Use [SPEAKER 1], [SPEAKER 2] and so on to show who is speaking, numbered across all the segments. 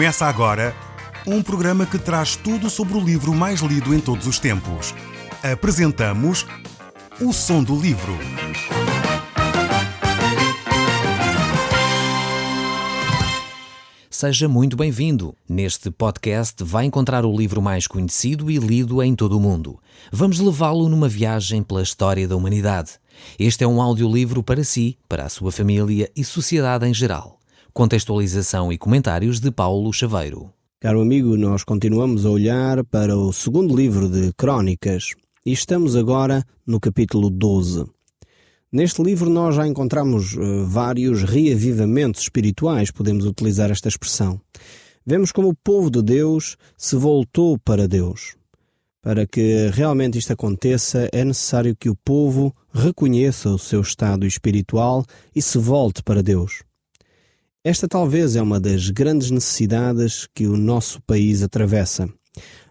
[SPEAKER 1] Começa agora um programa que traz tudo sobre o livro mais lido em todos os tempos. Apresentamos O Som do Livro.
[SPEAKER 2] Seja muito bem-vindo. Neste podcast vai encontrar o livro mais conhecido e lido em todo o mundo. Vamos levá-lo numa viagem pela história da humanidade. Este é um audiolivro para si, para a sua família e sociedade em geral. Contextualização e comentários de Paulo Chaveiro.
[SPEAKER 3] Caro amigo, nós continuamos a olhar para o segundo livro de Crónicas e estamos agora no capítulo 12. Neste livro nós já encontramos vários reavivamentos espirituais, podemos utilizar esta expressão. Vemos como o povo de Deus se voltou para Deus. Para que realmente isto aconteça, é necessário que o povo reconheça o seu estado espiritual e se volte para Deus. Esta talvez é uma das grandes necessidades que o nosso país atravessa.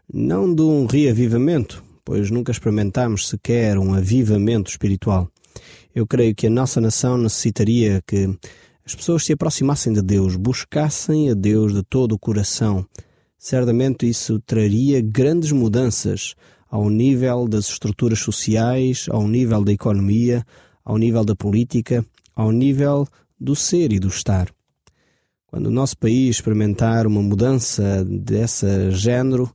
[SPEAKER 3] Não de um reavivamento, pois nunca experimentámos sequer um avivamento espiritual. Eu creio que a nossa nação necessitaria que as pessoas se aproximassem de Deus, buscassem a Deus de todo o coração. Certamente isso traria grandes mudanças ao nível das estruturas sociais, ao nível da economia, ao nível da política, ao nível do ser e do estar. Quando o nosso país experimentar uma mudança desse género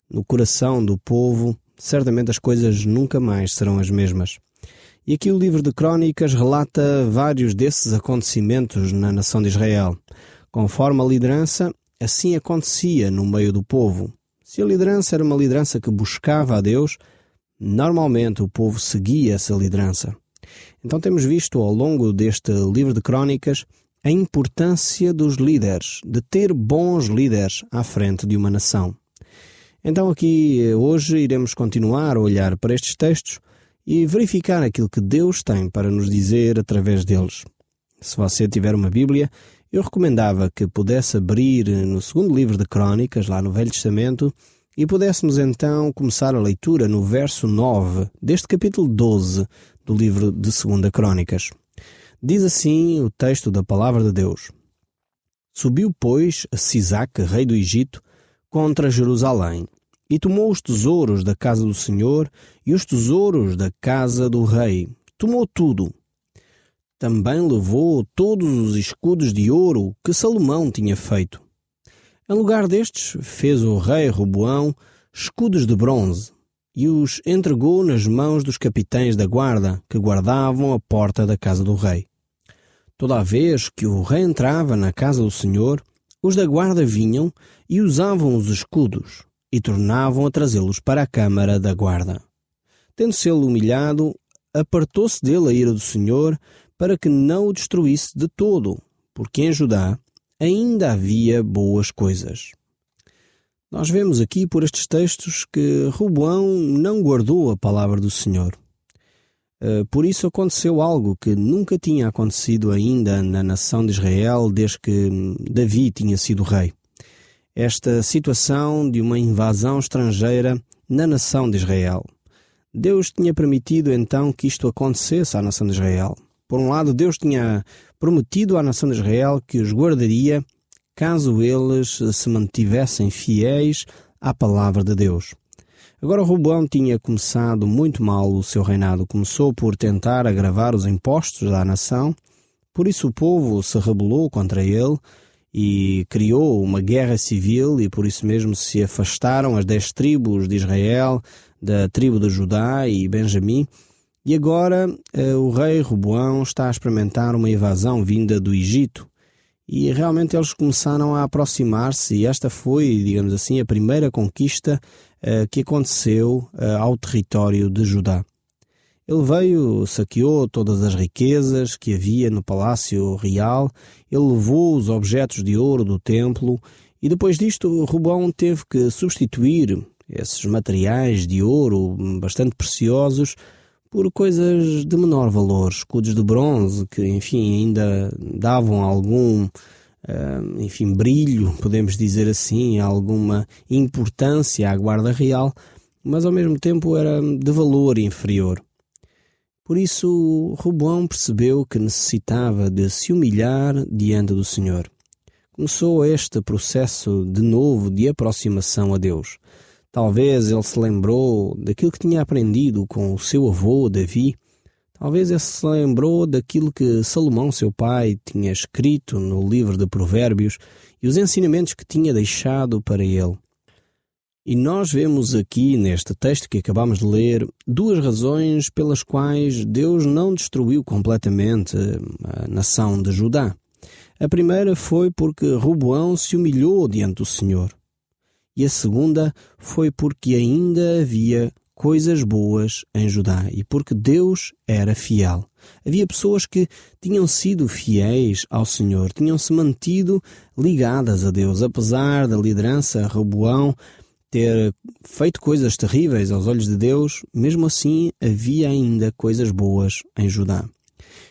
[SPEAKER 3] no coração do povo, certamente as coisas nunca mais serão as mesmas. E aqui o livro de Crónicas relata vários desses acontecimentos na nação de Israel. Conforme a liderança, assim acontecia no meio do povo. Se a liderança era uma liderança que buscava a Deus, normalmente o povo seguia essa liderança. Então temos visto ao longo deste livro de Crónicas a importância dos líderes, de ter bons líderes à frente de uma nação. Então aqui hoje iremos continuar a olhar para estes textos e verificar aquilo que Deus tem para nos dizer através deles. Se você tiver uma Bíblia, eu recomendava que pudesse abrir no segundo livro de Crónicas, lá no Velho Testamento, e pudéssemos então começar a leitura no verso 9 deste capítulo 12 do livro de 2 Crónicas. Diz assim o texto da Palavra de Deus. Subiu, pois, Sisaque, rei do Egito, contra Jerusalém, e tomou os tesouros da casa do Senhor e os tesouros da casa do rei. Tomou tudo. Também levou todos os escudos de ouro que Salomão tinha feito. Em lugar destes, fez o rei Roboão escudos de bronze e os entregou nas mãos dos capitães da guarda que guardavam a porta da casa do rei. Toda a vez que o rei entrava na casa do Senhor, os da guarda vinham e usavam os escudos e tornavam a trazê-los para a câmara da guarda. Tendo-se ele humilhado, apartou-se dele a ira do Senhor para que não o destruísse de todo, porque em Judá ainda havia boas coisas. Nós vemos aqui por estes textos que Roboão não guardou a palavra do Senhor. Por isso aconteceu algo que nunca tinha acontecido ainda na nação de Israel desde que Davi tinha sido rei. Esta situação de uma invasão estrangeira na nação de Israel. Deus tinha permitido então que isto acontecesse à nação de Israel. Por um lado, Deus tinha prometido à nação de Israel que os guardaria caso eles se mantivessem fiéis à palavra de Deus. Agora Roboão tinha começado muito mal o seu reinado. Começou por tentar agravar os impostos da nação. Por isso o povo se rebelou contra ele e criou uma guerra civil e por isso mesmo se afastaram as 10 tribos de Israel, da tribo de Judá e Benjamim. E agora o rei Roboão está a experimentar uma invasão vinda do Egito. E realmente eles começaram a aproximar-se e esta foi, digamos assim, a primeira conquista que aconteceu ao território de Judá. Ele veio, saqueou todas as riquezas que havia no palácio real, ele levou os objetos de ouro do templo e depois disto Roboão teve que substituir esses materiais de ouro bastante preciosos por coisas de menor valor, escudos de bronze que, enfim, ainda davam algum, brilho, podemos dizer assim, alguma importância à guarda real, mas ao mesmo tempo era de valor inferior. Por isso, Roboão percebeu que necessitava de se humilhar diante do Senhor. começou este processo de novo de aproximação a Deus. Talvez ele se lembrou daquilo que tinha aprendido com o seu avô, Davi. Talvez ele se lembrou daquilo que Salomão, seu pai, tinha escrito no livro de Provérbios e os ensinamentos que tinha deixado para ele. E nós vemos aqui, neste texto que acabamos de ler, duas razões pelas quais Deus não destruiu completamente a nação de Judá. A primeira foi porque Roboão se humilhou diante do Senhor. E a segunda foi porque ainda havia coisas boas em Judá e porque Deus era fiel. Havia pessoas que tinham sido fiéis ao Senhor, tinham-se mantido ligadas a Deus, apesar da liderança Roboão ter feito coisas terríveis aos olhos de Deus. Mesmo assim havia ainda coisas boas em Judá.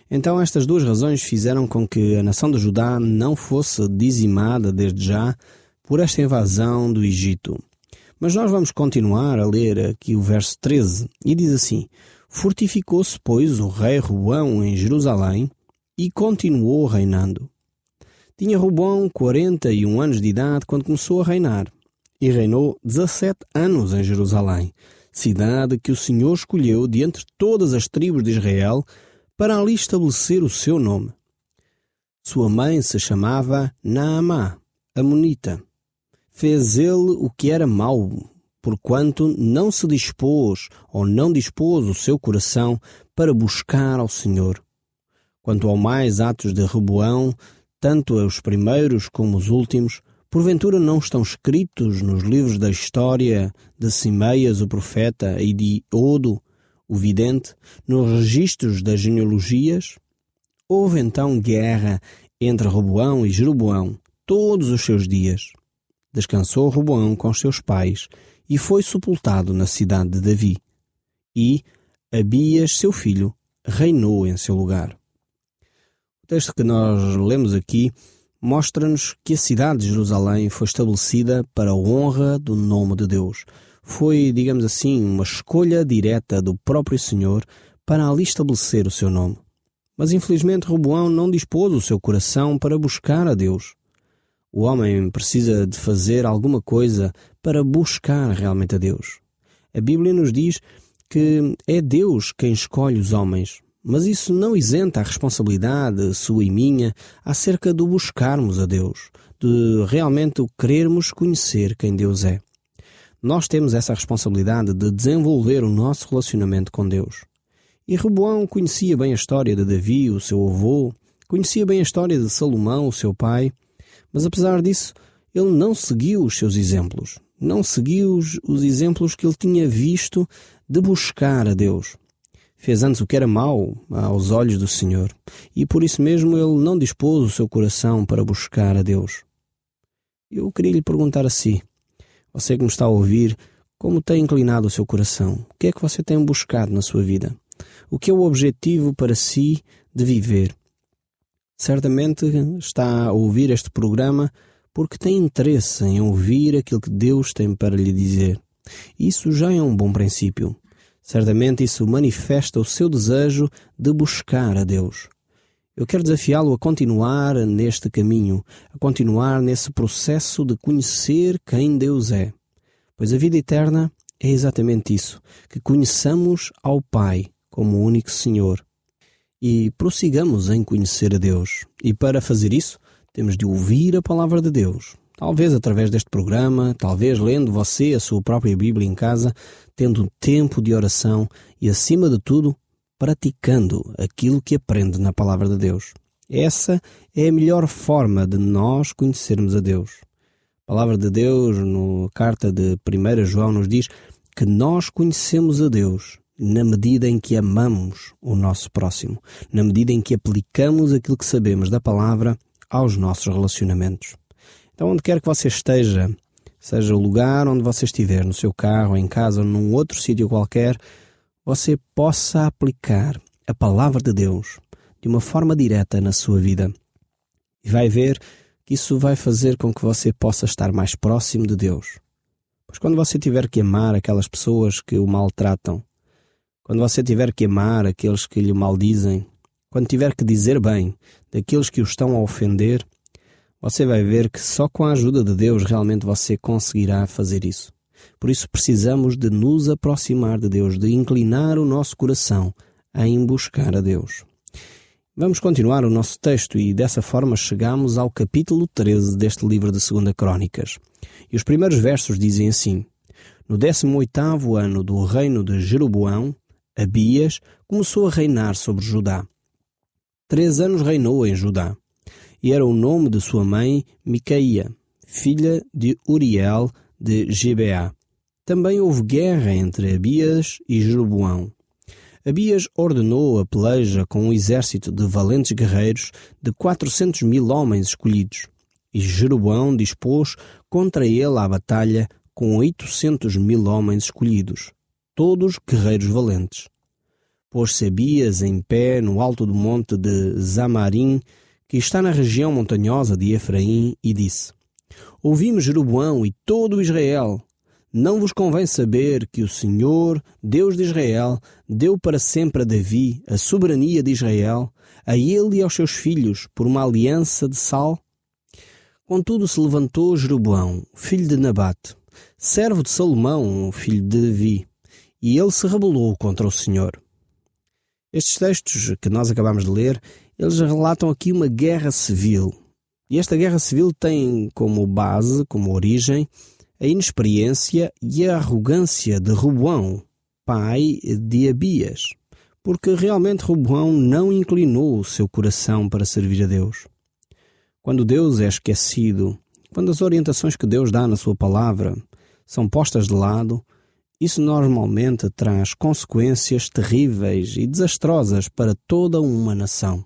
[SPEAKER 3] Então estas duas razões fizeram com que a nação de Judá não fosse dizimada desde já por esta invasão do Egito. Mas nós vamos continuar a ler aqui o verso 13 e diz assim: Fortificou-se, pois, o rei Roboão em Jerusalém e continuou reinando. Tinha Roboão 41 anos de idade quando começou a reinar e reinou 17 anos em Jerusalém, cidade que o Senhor escolheu de entre todas as tribos de Israel para ali estabelecer o seu nome. Sua mãe se chamava Naamá, amonita. Fez ele o que era mau, porquanto não se dispôs ou não dispôs o seu coração para buscar ao Senhor. Quanto ao mais atos de Roboão, tanto os primeiros como os últimos, porventura não estão escritos nos livros da história de Simeias, o profeta, e de Odo, o vidente, nos registros das genealogias? Houve então guerra entre Roboão e Jeroboão todos os seus dias. Descansou Roboão com os seus pais e foi sepultado na cidade de Davi. E Abias, seu filho, reinou em seu lugar. O texto que nós lemos aqui mostra-nos que a cidade de Jerusalém foi estabelecida para a honra do nome de Deus. Foi, digamos assim, uma escolha direta do próprio Senhor para ali estabelecer o seu nome. Mas infelizmente Roboão não dispôs o seu coração para buscar a Deus. O homem precisa de fazer alguma coisa para buscar realmente a Deus. A Bíblia nos diz que é Deus quem escolhe os homens, mas isso não isenta a responsabilidade sua e minha acerca do buscarmos a Deus, de realmente o querermos conhecer quem Deus é. Nós temos essa responsabilidade de desenvolver o nosso relacionamento com Deus. E Roboão conhecia bem a história de Davi, o seu avô, conhecia bem a história de Salomão, o seu pai, mas apesar disso, ele não seguiu os seus exemplos, não seguiu os exemplos que ele tinha visto de buscar a Deus. Fez antes o que era mau aos olhos do Senhor, e por isso mesmo ele não dispôs o seu coração para buscar a Deus. Eu queria lhe perguntar a si, você que me está a ouvir, como tem inclinado o seu coração? O que é que você tem buscado na sua vida? O que é o objetivo para si de viver? Certamente está a ouvir este programa porque tem interesse em ouvir aquilo que Deus tem para lhe dizer. Isso já é um bom princípio. Certamente isso manifesta o seu desejo de buscar a Deus. Eu quero desafiá-lo a continuar neste caminho, a continuar nesse processo de conhecer quem Deus é. Pois a vida eterna é exatamente isso, que conheçamos ao Pai como o único Senhor. E prossigamos em conhecer a Deus. E para fazer isso, temos de ouvir a palavra de Deus. Talvez através deste programa, talvez lendo você a sua própria Bíblia em casa, tendo um tempo de oração e, acima de tudo, praticando aquilo que aprende na palavra de Deus. Essa é a melhor forma de nós conhecermos a Deus. A palavra de Deus, na carta de 1 João, nos diz que nós conhecemos a Deus na medida em que amamos o nosso próximo, na medida em que aplicamos aquilo que sabemos da palavra aos nossos relacionamentos. Então, onde quer que você esteja, seja o lugar onde você estiver, no seu carro, em casa ou num outro sítio qualquer, você possa aplicar a palavra de Deus de uma forma direta na sua vida. E vai ver que isso vai fazer com que você possa estar mais próximo de Deus. Pois quando você tiver que amar aquelas pessoas que o maltratam, quando você tiver que amar aqueles que lhe maldizem, quando tiver que dizer bem daqueles que o estão a ofender, você vai ver que só com a ajuda de Deus realmente você conseguirá fazer isso. Por isso precisamos de nos aproximar de Deus, de inclinar o nosso coração em buscar a Deus. Vamos continuar o nosso texto e dessa forma chegamos ao capítulo 13 deste livro de 2 Crônicas. E os primeiros versos dizem assim: No 18º ano do reino de Jeroboão, Abias começou a reinar sobre Judá. 3 anos reinou em Judá. E era o nome de sua mãe Micaía, filha de Uriel de Gibeá. Também houve guerra entre Abias e Jeroboão. Abias ordenou a peleja com um exército de valentes guerreiros de 400.000 homens escolhidos. E Jeroboão dispôs contra ele a batalha com 800.000 homens escolhidos, todos guerreiros valentes. Pôs-se Abias em pé no alto do monte de Zamarim, que está na região montanhosa de Efraim, e disse: Ouvimos Jeroboão e todo Israel. Não vos convém saber que o Senhor, Deus de Israel, deu para sempre a Davi a soberania de Israel, a ele e aos seus filhos, por uma aliança de sal? Contudo se levantou Jeroboão, filho de Nabate, servo de Salomão, filho de Davi, e ele se rebelou contra o Senhor. Estes textos que nós acabamos de ler, eles relatam aqui uma guerra civil. E esta guerra civil tem como base, como origem, a inexperiência e a arrogância de Roboão, pai de Abias, porque realmente Roboão não inclinou o seu coração para servir a Deus. Quando Deus é esquecido, quando as orientações que Deus dá na sua palavra são postas de lado, isso normalmente traz consequências terríveis e desastrosas para toda uma nação.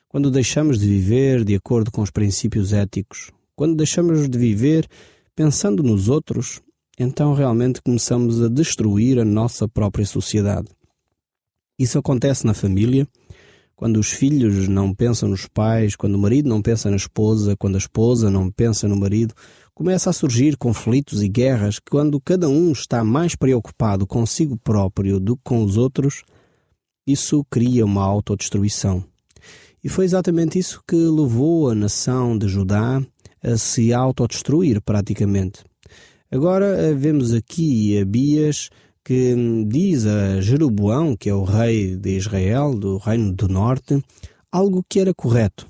[SPEAKER 3] Quando deixamos de viver de acordo com os princípios éticos, quando deixamos de viver pensando nos outros, então realmente começamos a destruir a nossa própria sociedade. Isso acontece na família, quando os filhos não pensam nos pais, quando o marido não pensa na esposa, quando a esposa não pensa no marido, começa a surgir conflitos e guerras quando cada um está mais preocupado consigo próprio do que com os outros. Isso cria uma autodestruição. E foi exatamente isso que levou a nação de Judá a se autodestruir praticamente. Agora vemos aqui Abias que diz a Jeroboão, que é o rei de Israel, do reino do norte, algo que era correto.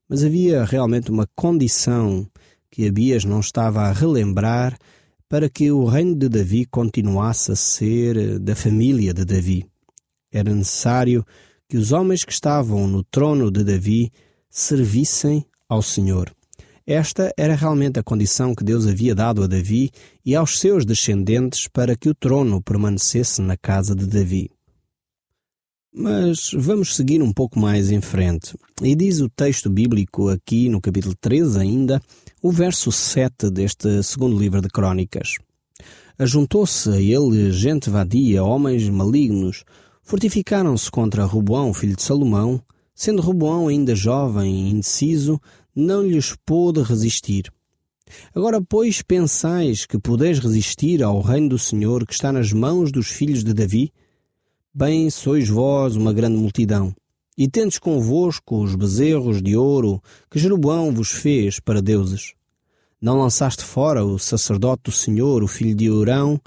[SPEAKER 3] Mas havia realmente uma condição que Abias não estava a relembrar para que o reino de Davi continuasse a ser da família de Davi. Era necessário que os homens que estavam no trono de Davi servissem ao Senhor. Esta era realmente a condição que Deus havia dado a Davi e aos seus descendentes para que o trono permanecesse na casa de Davi. Mas vamos seguir um pouco mais em frente. E diz o texto bíblico aqui no capítulo 13 ainda, o verso 7 deste segundo livro de Crônicas. Ajuntou-se a ele gente vadia, homens malignos, fortificaram-se contra Roboão, filho de Salomão, sendo Roboão ainda jovem e indeciso, não lhes pôde resistir. Agora, pois, pensais que podeis resistir ao reino do Senhor que está nas mãos dos filhos de Davi? Bem, sois vós uma grande multidão, e tendes convosco os bezerros de ouro que Jeroboão vos fez para deuses. Não lançaste fora o sacerdote do Senhor, o filho de Urão,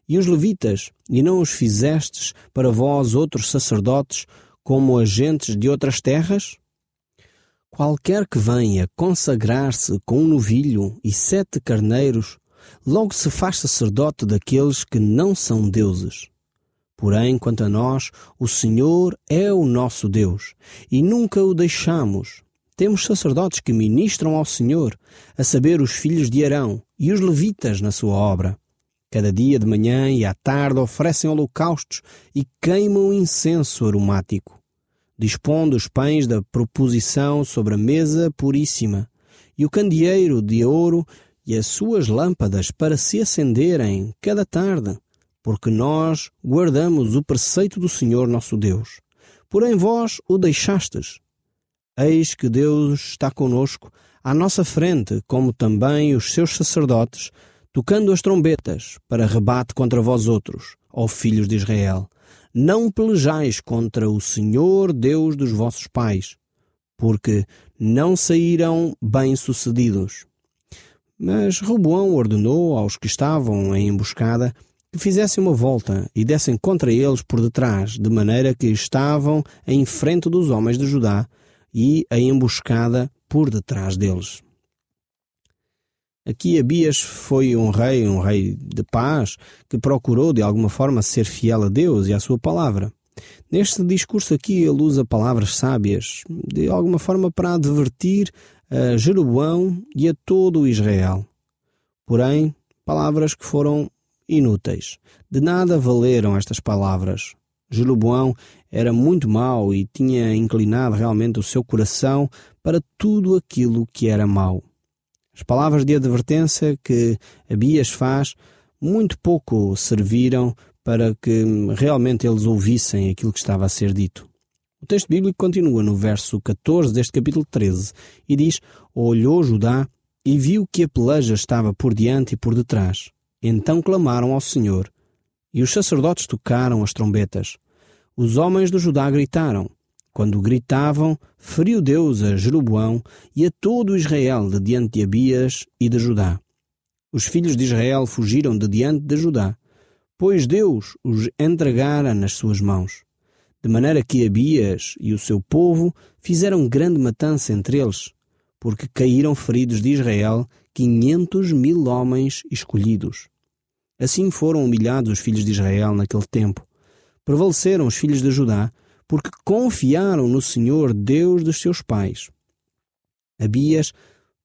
[SPEAKER 3] e os levitas, e não os fizestes para vós outros sacerdotes como agentes de outras terras? Qualquer que venha consagrar-se com um novilho e 7 carneiros, logo se faz sacerdote daqueles que não são deuses. Porém, quanto a nós, o Senhor é o nosso Deus, e nunca o deixamos. Temos sacerdotes que ministram ao Senhor, a saber, os filhos de Arão e os levitas na sua obra. Cada dia de manhã e à tarde oferecem holocaustos e queimam incenso aromático. Dispondo os pães da proposição sobre a mesa puríssima, e o candeeiro de ouro e as suas lâmpadas para se acenderem cada tarde, porque nós guardamos o preceito do Senhor nosso Deus. Porém vós o deixastes. Eis que Deus está conosco à nossa frente, como também os seus sacerdotes, tocando as trombetas para rebate contra vós outros, ó filhos de Israel. Não pelejais contra o Senhor Deus dos vossos pais, porque não saíram bem-sucedidos. Mas Roboão ordenou aos que estavam em emboscada que fizessem uma volta e dessem contra eles por detrás, de maneira que estavam em frente dos homens de Judá e a emboscada por detrás deles. Aqui Abias foi um rei de paz, que procurou de alguma forma ser fiel a Deus e à sua palavra. Neste discurso aqui ele usa palavras sábias, de alguma forma para advertir a Jeroboão e a todo o Israel. Porém, palavras que foram inúteis. De nada valeram estas palavras. Jeroboão era muito mau e tinha inclinado realmente o seu coração para tudo aquilo que era mau. As palavras de advertência que Abias faz muito pouco serviram para que realmente eles ouvissem aquilo que estava a ser dito. O texto bíblico continua no verso 14 deste capítulo 13 e diz: olhou Judá e viu que a peleja estava por diante e por detrás. Então clamaram ao Senhor, e os sacerdotes tocaram as trombetas. Os homens de Judá gritaram. Quando gritavam, feriu Deus a Jeroboão e a todo Israel de diante de Abias e de Judá. Os filhos de Israel fugiram de diante de Judá, pois Deus os entregara nas suas mãos. De maneira que Abias e o seu povo fizeram grande matança entre eles, porque caíram feridos de Israel 500.000 homens escolhidos. Assim foram humilhados os filhos de Israel naquele tempo. Prevaleceram os filhos de Judá, porque confiaram no Senhor Deus dos seus pais. Abias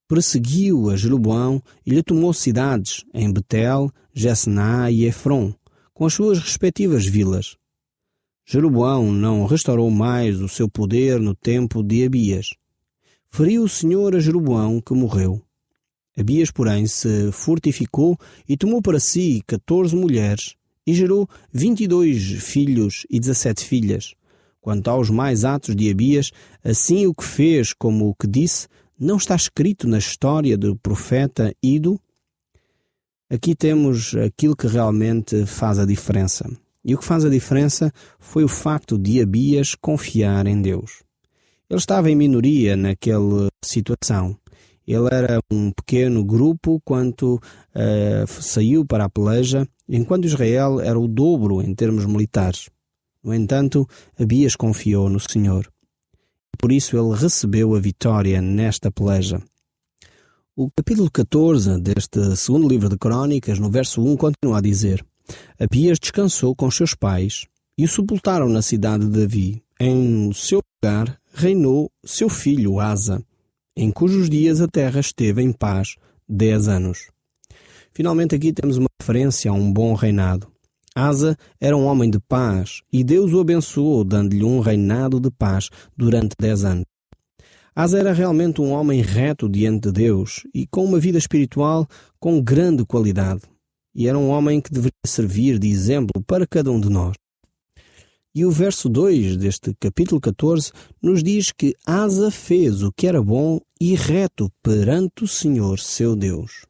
[SPEAKER 3] perseguiu a Jeroboão e lhe tomou cidades em Betel, Gesná e Efron, com as suas respectivas vilas. Jeroboão não restaurou mais o seu poder no tempo de Abias. Feriu o Senhor a Jeroboão, que morreu. Abias, porém, se fortificou e tomou para si 14 mulheres e gerou 22 filhos e 17 filhas. Quanto aos mais atos de Abias, assim o que fez como o que disse, não está escrito na história do profeta Ido? Aqui temos aquilo que realmente faz a diferença. E o que faz a diferença foi o facto de Abias confiar em Deus. Ele estava em minoria naquela situação. Ele era um pequeno grupo quando saiu para a peleja, enquanto Israel era o dobro em termos militares. No entanto, Abias confiou no Senhor. Por isso ele recebeu a vitória nesta peleja. O capítulo 14 deste segundo livro de Crônicas, no verso 1, continua a dizer: Abias descansou com seus pais e o sepultaram na cidade de Davi. Em seu lugar reinou seu filho Asa, em cujos dias a terra esteve em paz 10 anos. Finalmente aqui temos uma referência a um bom reinado. Asa era um homem de paz e Deus o abençoou, dando-lhe um reinado de paz durante 10 anos. Asa era realmente um homem reto diante de Deus e com uma vida espiritual com grande qualidade. E era um homem que deveria servir de exemplo para cada um de nós. E o verso 2 deste capítulo 14 nos diz que Asa fez o que era bom e reto perante o Senhor, seu Deus.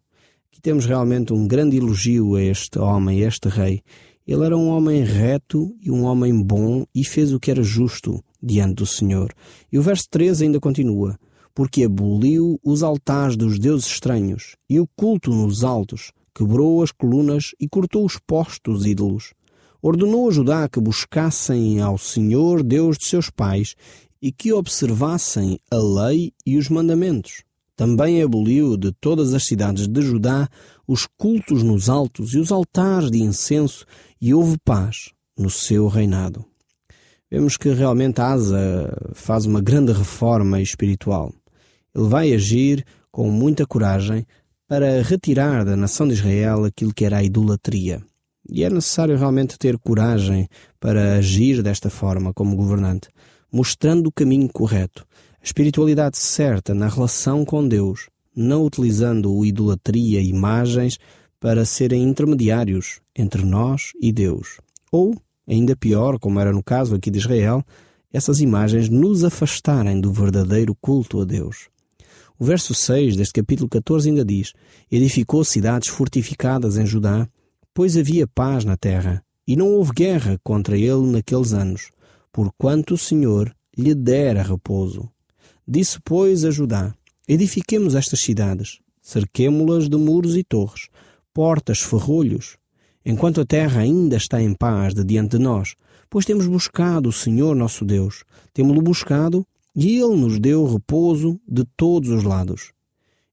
[SPEAKER 3] Aqui temos realmente um grande elogio a este homem, a este rei. Ele era um homem reto e um homem bom e fez o que era justo diante do Senhor. E o verso 13 ainda continua: porque aboliu os altares dos deuses estranhos e o culto nos altos, quebrou as colunas e cortou os postos ídolos. Ordenou a Judá que buscassem ao Senhor Deus de seus pais e que observassem a lei e os mandamentos. Também aboliu de todas as cidades de Judá os cultos nos altos e os altares de incenso, e houve paz no seu reinado. Vemos que realmente Asa faz uma grande reforma espiritual. Ele vai agir com muita coragem para retirar da nação de Israel aquilo que era a idolatria. E é necessário realmente ter coragem para agir desta forma como governante, mostrando o caminho correto, a espiritualidade certa na relação com Deus, não utilizando a idolatria e imagens para serem intermediários entre nós e Deus. Ou, ainda pior, como era no caso aqui de Israel, essas imagens nos afastarem do verdadeiro culto a Deus. O verso 6 deste capítulo 14 ainda diz: edificou cidades fortificadas em Judá, pois havia paz na terra, e não houve guerra contra ele naqueles anos, porquanto o Senhor lhe dera repouso. Disse, pois, a Judá: edifiquemos estas cidades, cerquemo-las de muros e torres, portas, ferrolhos, enquanto a terra ainda está em paz de diante de nós, pois temos buscado o Senhor nosso Deus, temo-lo buscado, e Ele nos deu repouso de todos os lados.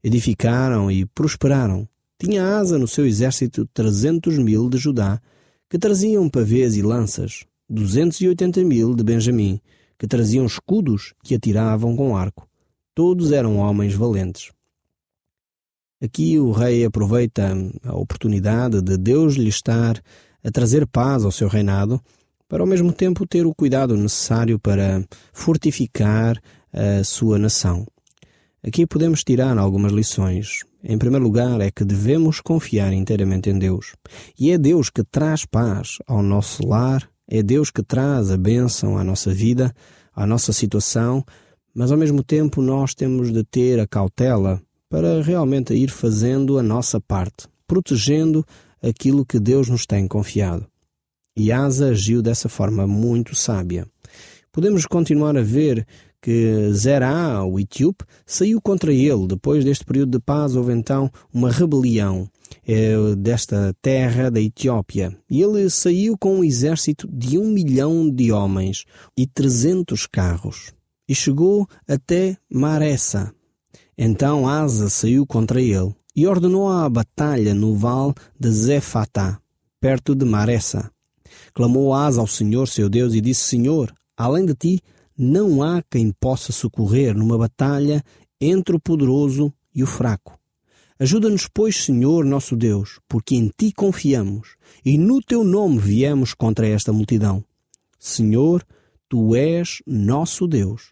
[SPEAKER 3] Edificaram e prosperaram. Tinha Asa no seu exército 300.000 de Judá, que traziam pavês e lanças, 280.000 de Benjamim, que traziam escudos que atiravam com arco. Todos eram homens valentes. Aqui o rei aproveita a oportunidade de Deus lhe estar a trazer paz ao seu reinado, para ao mesmo tempo ter o cuidado necessário para fortificar a sua nação. Aqui podemos tirar algumas lições. Em primeiro lugar, é que devemos confiar inteiramente em Deus. E é Deus que traz paz ao nosso lar, é Deus que traz a bênção à nossa vida, à nossa situação, mas ao mesmo tempo nós temos de ter a cautela para realmente ir fazendo a nossa parte, protegendo aquilo que Deus nos tem confiado. E Asa agiu dessa forma muito sábia. Podemos continuar a ver que Zerá, o etíope, saiu contra ele. Depois deste período de paz, houve então uma rebelião desta terra da Etiópia. E ele saiu com um exército de 1 milhão de homens e 300 carros. E chegou até Maressa. Então Asa saiu contra ele e ordenou a batalha no vale de Zefatá, perto de Maressa. Clamou Asa ao Senhor, seu Deus, e disse: Senhor, além de ti, não há quem possa socorrer numa batalha entre o poderoso e o fraco. Ajuda-nos, pois, Senhor, nosso Deus, porque em ti confiamos, e no teu nome viemos contra esta multidão. Senhor, tu és nosso Deus.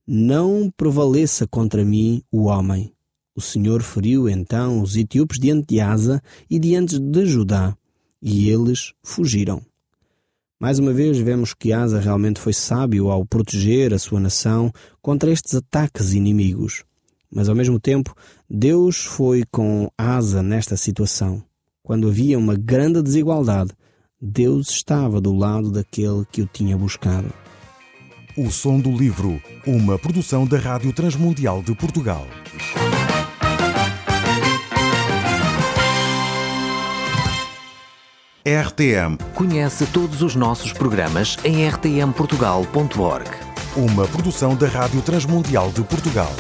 [SPEAKER 3] Não prevaleça contra mim o homem. O Senhor feriu então os etíopes diante de Asa e diante de Judá, e eles fugiram. Mais uma vez vemos que Asa realmente foi sábio ao proteger a sua nação contra estes ataques inimigos. Mas ao mesmo tempo, Deus foi com Asa nesta situação. Quando havia uma grande desigualdade, Deus estava do lado daquele que o tinha buscado.
[SPEAKER 1] O Som do Livro, uma produção da Rádio Transmundial de Portugal. RTM.
[SPEAKER 2] Conhece todos os nossos programas em rtmportugal.org.
[SPEAKER 1] Uma produção da Rádio Transmundial de Portugal.